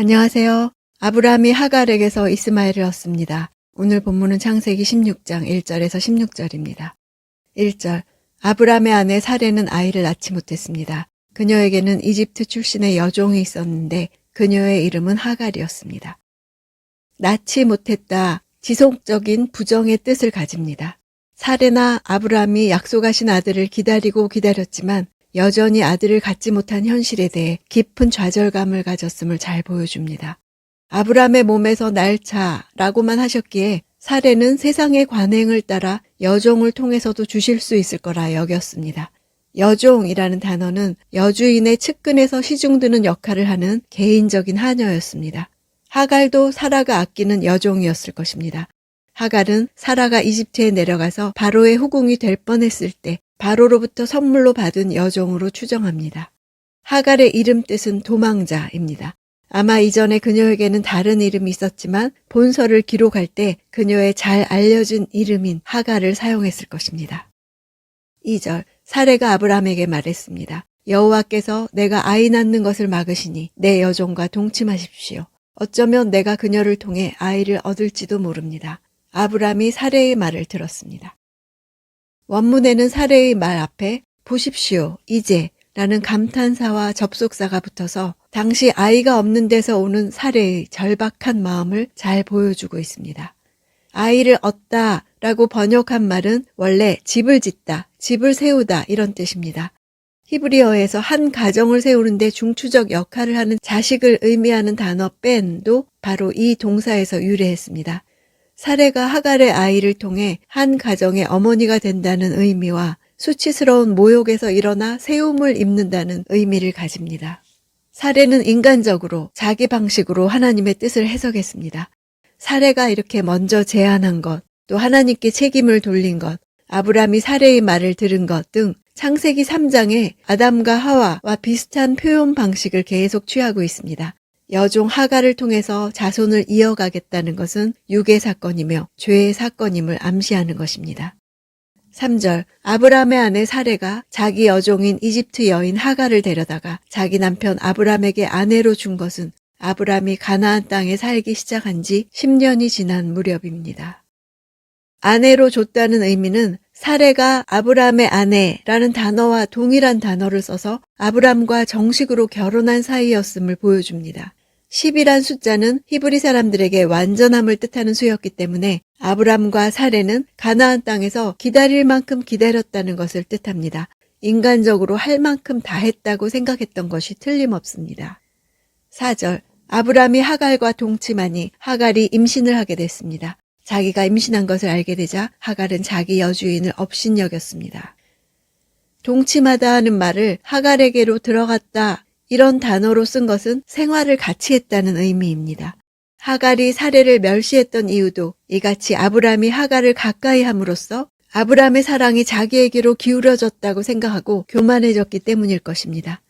안녕하세요. 아브라함이 하갈에게서 이스마엘을 얻습니다. 오늘 본문은 창세기 16장 1절에서 16절입니다. 1절, 아브라함의 아내 사레는 아이를 낳지 못했습니다. 그녀에게는 이집트 출신의 여종이 있었는데 그녀의 이름은 하갈이었습니다. 낳지 못했다, 지속적인 부정의 뜻을 가집니다. 사레나 아브라함이 약속하신 아들을 기다리고 기다렸지만 여전히 아들을 갖지 못한 현실에 대해 깊은 좌절감을 가졌음을 잘 보여줍니다. 아브라함의 몸에서 날차라고만 하셨기에 사레는 세상의 관행을 따라 여종을 통해서도 주실 수 있을 거라 여겼습니다. 여종이라는 단어는 여주인의 측근에서 시중드는 역할을 하는 개인적인 하녀였습니다. 하갈도 사라가 아끼는 여종이었을 것입니다. 하갈은 사라가 이집트에 내려가서 바로의 후궁이 될 뻔했을 때 바로로부터 선물로 받은 여종으로 추정합니다. 하갈의 이름 뜻은 도망자입니다. 아마 이전에 그녀에게는 다른 이름이 있었지만 본서를 기록할 때 그녀의 잘 알려진 이름인 하갈을 사용했을 것입니다. 2절, 사레가 아브라함에게 말했습니다. 여호와께서 내가 아이 낳는 것을 막으시니 내 여종과 동침하십시오. 어쩌면 내가 그녀를 통해 아이를 얻을지도 모릅니다. 아브라함이 사레의 말을 들었습니다. 원문에는 사레의 말 앞에 보십시오, 이제 라는 감탄사와 접속사가 붙어서 당시 아이가 없는 데서 오는 사레의 절박한 마음을 잘 보여주고 있습니다. 아이를 얻다 라고 번역한 말은 원래 집을 짓다, 집을 세우다 이런 뜻입니다. 히브리어에서 한 가정을 세우는데 중추적 역할을 하는 자식을 의미하는 단어 뺀도 바로 이 동사에서 유래했습니다. 사레가 하갈의 아이를 통해 한 가정의 어머니가 된다는 의미와 수치스러운 모욕에서 일어나 세움을 입는다는 의미를 가집니다. 사레는 인간적으로 자기 방식으로 하나님의 뜻을 해석했습니다. 사레가 이렇게 먼저 제안한 것, 또 하나님께 책임을 돌린 것, 아브라함이 사레의 말을 들은 것 등 창세기 3장에 아담과 하와와 비슷한 표현 방식을 계속 취하고 있습니다. 여종 하갈을 통해서 자손을 이어가겠다는 것은 육의 사건이며 죄의 사건임을 암시하는 것입니다. 3절, 아브라함의 아내 사레가 자기 여종인 이집트 여인 하갈을 데려다가 자기 남편 아브라함에게 아내로 준 것은 아브라함이 가나안 땅에 살기 시작한 지 10년이 지난 무렵입니다. 아내로 줬다는 의미는 사레가 아브라함의 아내라는 단어와 동일한 단어를 써서 아브라함과 정식으로 결혼한 사이였음을 보여줍니다. 10이란 숫자는 히브리 사람들에게 완전함을 뜻하는 수였기 때문에 아브라함과 사레는 가나안 땅에서 기다릴 만큼 기다렸다는 것을 뜻합니다. 인간적으로 할 만큼 다 했다고 생각했던 것이 틀림없습니다. 4절, 아브라함이 하갈과 동침하니 하갈이 임신을 하게 됐습니다. 자기가 임신한 것을 알게 되자 하갈은 자기 여주인을 업신여겼습니다. 동침하다 하는 말을 하갈에게로 들어갔다 이런 단어로 쓴 것은 생활을 같이 했다는 의미입니다. 하갈이 사레를 멸시했던 이유도 이같이 아브라함이 하갈을 가까이 함으로써 아브라함의 사랑이 자기에게로 기울어졌다고 생각하고 교만해졌기 때문일 것입니다.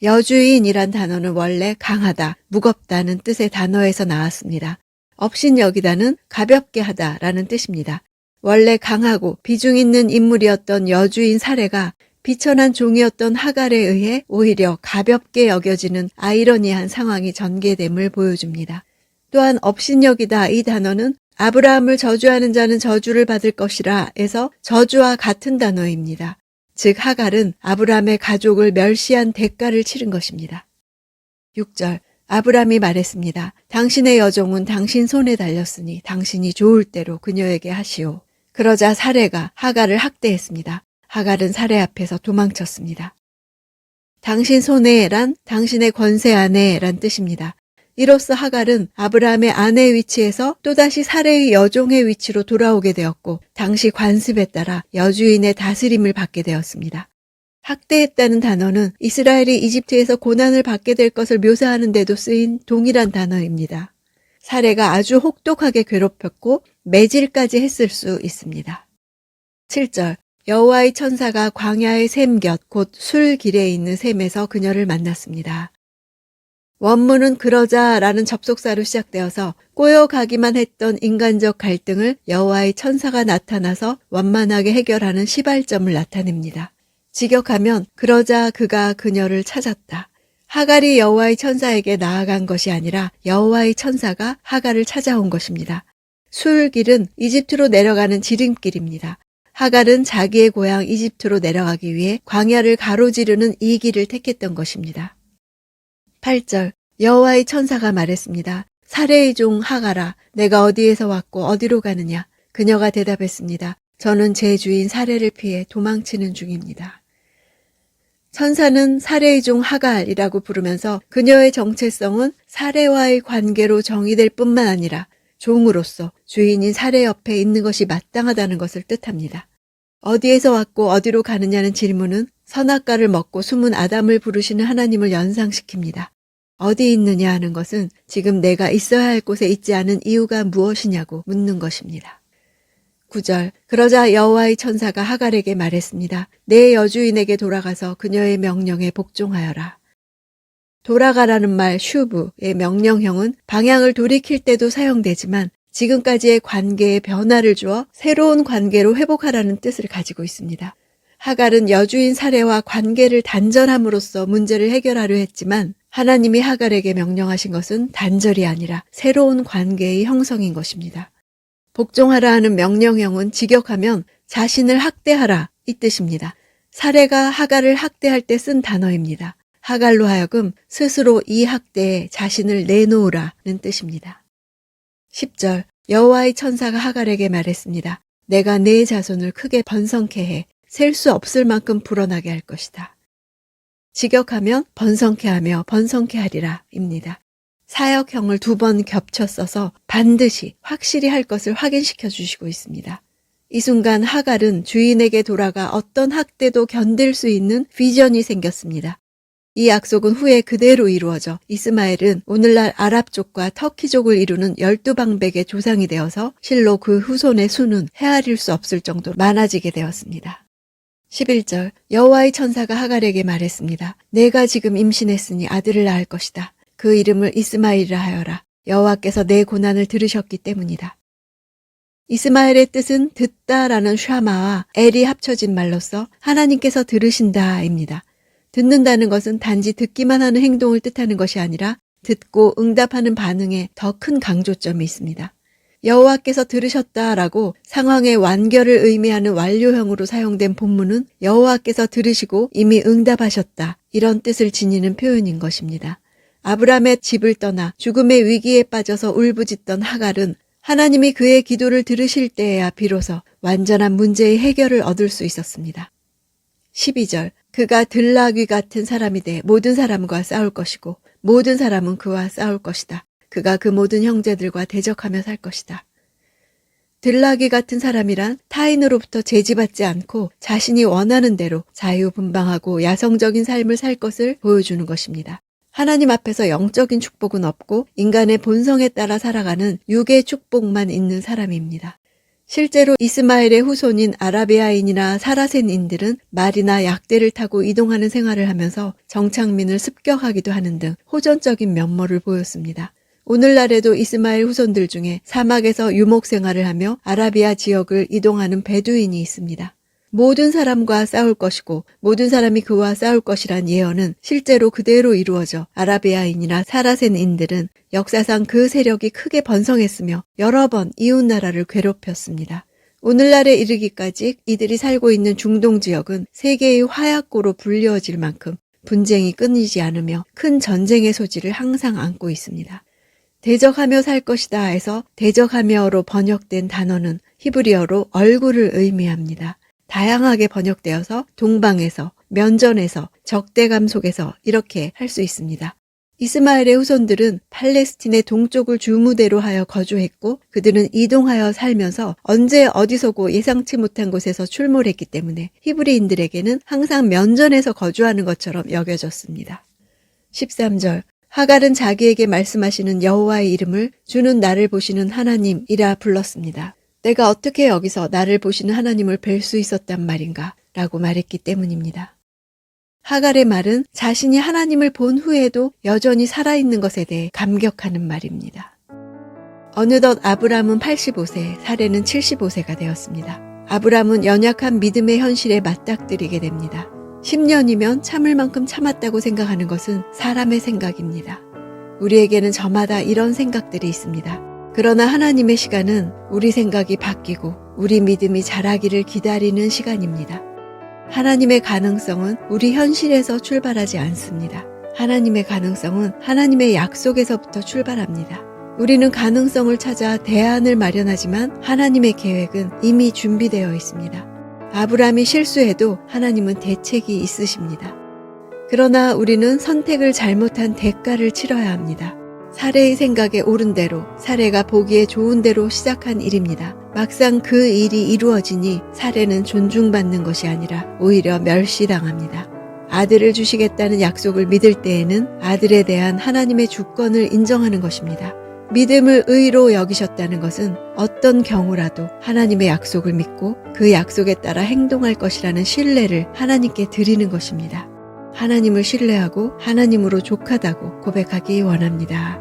여주인이란 단어는 원래 강하다, 무겁다는 뜻의 단어에서 나왔습니다. 업신여기다는 가볍게 하다라는 뜻입니다. 원래 강하고 비중 있는 인물이었던 여주인 사레가 비천한 종이었던 하갈에 의해 오히려 가볍게 여겨지는 아이러니한 상황이 전개됨을 보여줍니다. 또한 업신여기다 이 단어는 아브라함을 저주하는 자는 저주를 받을 것이라 에서 저주와 같은 단어입니다. 즉 하갈은 아브라함의 가족을 멸시한 대가를 치른 것입니다. 6절, 아브라함이 말했습니다. 당신의 여종은 당신 손에 달렸으니 당신이 좋을 대로 그녀에게 하시오. 그러자 사레가 하갈을 학대했습니다. 하갈은 사레 앞에서 도망쳤습니다. 당신 손에란 당신의 권세 안에란 뜻입니다. 이로써 하갈은 아브라함의 아내의 위치에서 또다시 사레의 여종의 위치로 돌아오게 되었고 당시 관습에 따라 여주인의 다스림을 받게 되었습니다. 학대했다는 단어는 이스라엘이 이집트에서 고난을 받게 될 것을 묘사하는 데도 쓰인 동일한 단어입니다. 사레가 아주 혹독하게 괴롭혔고 매질까지 했을 수 있습니다. 7절, 여호와의 천사가 광야의 샘 곁 곧 술길에 있는 샘에서 그녀를 만났습니다. 원문은 그러자라는 접속사로 시작되어서 꼬여가기만 했던 인간적 갈등을 여호와의 천사가 나타나서 완만하게 해결하는 시발점을 나타냅니다. 직역하면 그러자 그가 그녀를 찾았다. 하갈이 여호와의 천사에게 나아간 것이 아니라 여호와의 천사가 하갈을 찾아온 것입니다. 수울길은 이집트로 내려가는 지름길입니다. 하갈은 자기의 고향 이집트로 내려가기 위해 광야를 가로지르는 이 길을 택했던 것입니다. 8절 여호와의 천사가 말했습니다. 사레의 종 하갈아, 내가 어디에서 왔고 어디로 가느냐? 그녀가 대답했습니다. 저는 제 주인 사레를 피해 도망치는 중입니다. 천사는 사레의 종 하갈이라고 부르면서 그녀의 정체성은 사레와의 관계로 정의될 뿐만 아니라 종으로서 주인인 사레 옆에 있는 것이 마땅하다는 것을 뜻합니다. 어디에서 왔고 어디로 가느냐는 질문은 선악과를 먹고 숨은 아담을 부르시는 하나님을 연상시킵니다. 어디 있느냐 하는 것은 지금 내가 있어야 할 곳에 있지 않은 이유가 무엇이냐고 묻는 것입니다. 9절 그러자 여호와의 천사가 하갈에게 말했습니다. 내 여주인에게 돌아가서 그녀의 명령에 복종하여라. 돌아가라는 말 슈브의 명령형은 방향을 돌이킬 때도 사용되지만 지금까지의 관계에 변화를 주어 새로운 관계로 회복하라는 뜻을 가지고 있습니다. 하갈은 여주인 사레와 관계를 단절함으로써 문제를 해결하려 했지만 하나님이 하갈에게 명령하신 것은 단절이 아니라 새로운 관계의 형성인 것입니다. 복종하라 하는 명령형은 직역하면 자신을 학대하라 이 뜻입니다. 사레가 하갈을 학대할 때 쓴 단어입니다. 하갈로 하여금 스스로 이 학대에 자신을 내놓으라는 뜻입니다. 10절 여호와의 천사가 하갈에게 말했습니다. 내가 네 자손을 크게 번성케 해 셀 수 없을 만큼 불어나게 할 것이다. 직역하면 번성케 하며 번성케 하리라 입니다. 사역형을 2번 겹쳐 써서 반드시 확실히 할 것을 확인시켜 주시고 있습니다. 이 순간 하갈은 주인에게 돌아가 어떤 학대도 견딜 수 있는 비전이 생겼습니다. 이 약속은 후에 그대로 이루어져 이스마엘은 오늘날 아랍족과 터키족을 이루는 12방백의 조상이 되어서 실로 그 후손의 수는 헤아릴 수 없을 정도로 많아지게 되었습니다. 11절 여호와의 천사가 하갈에게 말했습니다. 내가 지금 임신했으니 아들을 낳을 것이다. 그 이름을 이스마엘이라 하여라. 여호와께서 내 고난을 들으셨기 때문이다. 이스마엘의 뜻은 듣다라는 샤마와 엘이 합쳐진 말로서 하나님께서 들으신다입니다. 듣는다는 것은 단지 듣기만 하는 행동을 뜻하는 것이 아니라 듣고 응답하는 반응에 더 큰 강조점이 있습니다. 여호와께서 들으셨다라고 상황의 완결을 의미하는 완료형으로 사용된 본문은 여호와께서 들으시고 이미 응답하셨다 이런 뜻을 지니는 표현인 것입니다. 아브람의 집을 떠나 죽음의 위기에 빠져서 울부짖던 하갈은 하나님이 그의 기도를 들으실 때에야 비로소 완전한 문제의 해결을 얻을 수 있었습니다. 12절 그가 들나귀 같은 사람이 돼 모든 사람과 싸울 것이고 모든 사람은 그와 싸울 것이다. 그가 그 모든 형제들과 대적하며 살 것이다. 들나귀 같은 사람이란 타인으로부터 제지받지 않고 자신이 원하는 대로 자유분방하고 야성적인 삶을 살 것을 보여주는 것입니다. 하나님 앞에서 영적인 축복은 없고 인간의 본성에 따라 살아가는 육의 축복만 있는 사람입니다. 실제로 이스마엘의 후손인 아라비아인이나 사라센인들은 말이나 약대를 타고 이동하는 생활을 하면서 정착민을 습격하기도 하는 등 호전적인 면모를 보였습니다. 오늘날에도 이스마엘 후손들 중에 사막에서 유목 생활을 하며 아라비아 지역을 이동하는 베두인이 있습니다. 모든 사람과 싸울 것이고 모든 사람이 그와 싸울 것이란 예언은 실제로 그대로 이루어져 아라비아인이나 사라센인들은 역사상 그 세력이 크게 번성했으며 여러 번 이웃나라를 괴롭혔습니다. 오늘날에 이르기까지 이들이 살고 있는 중동 지역은 세계의 화약고로 불리워질 만큼 분쟁이 끊이지 않으며 큰 전쟁의 소지를 항상 안고 있습니다. 대적하며 살 것이다 해서 대적하며로 번역된 단어는 히브리어로 얼굴을 의미합니다. 다양하게 번역되어서 동방에서, 면전에서, 적대감 속에서 이렇게 할 수 있습니다. 이스마엘의 후손들은 팔레스틴의 동쪽을 주무대로 하여 거주했고 그들은 이동하여 살면서 언제 어디서고 예상치 못한 곳에서 출몰했기 때문에 히브리인들에게는 항상 면전에서 거주하는 것처럼 여겨졌습니다. 13절 하갈은 자기에게 말씀하시는 여호와의 이름을 주는 나를 보시는 하나님이라 불렀습니다. 내가 어떻게 여기서 나를 보시는 하나님을 뵐 수 있었단 말인가 라고 말했기 때문입니다. 하갈의 말은 자신이 하나님을 본 후에도 여전히 살아있는 것에 대해 감격하는 말입니다. 어느덧 아브람은 85세, 사레는 75세가 되었습니다. 아브람은 연약한 믿음의 현실에 맞닥뜨리게 됩니다. 10년이면 참을 만큼 참았다고 생각하는 것은 사람의 생각입니다. 우리에게는 저마다 이런 생각들이 있습니다. 그러나 하나님의 시간은 우리 생각이 바뀌고 우리 믿음이 자라기를 기다리는 시간입니다. 하나님의 가능성은 우리 현실에서 출발하지 않습니다. 하나님의 가능성은 하나님의 약속에서부터 출발합니다. 우리는 가능성을 찾아 대안을 마련하지만 하나님의 계획은 이미 준비되어 있습니다. 아브라함이 실수해도 하나님은 대책이 있으십니다. 그러나 우리는 선택을 잘못한 대가를 치러야 합니다. 사례의 생각에 옳은 대로, 사례가 보기에 좋은 대로 시작한 일입니다. 막상 그 일이 이루어지니 사례는 존중받는 것이 아니라 오히려 멸시당합니다. 아들을 주시겠다는 약속을 믿을 때에는 아들에 대한 하나님의 주권을 인정하는 것입니다. 믿음을 의로 여기셨다는 것은 어떤 경우라도 하나님의 약속을 믿고 그 약속에 따라 행동할 것이라는 신뢰를 하나님께 드리는 것입니다. 하나님을 신뢰하고 하나님으로 족하다고 고백하기 원합니다.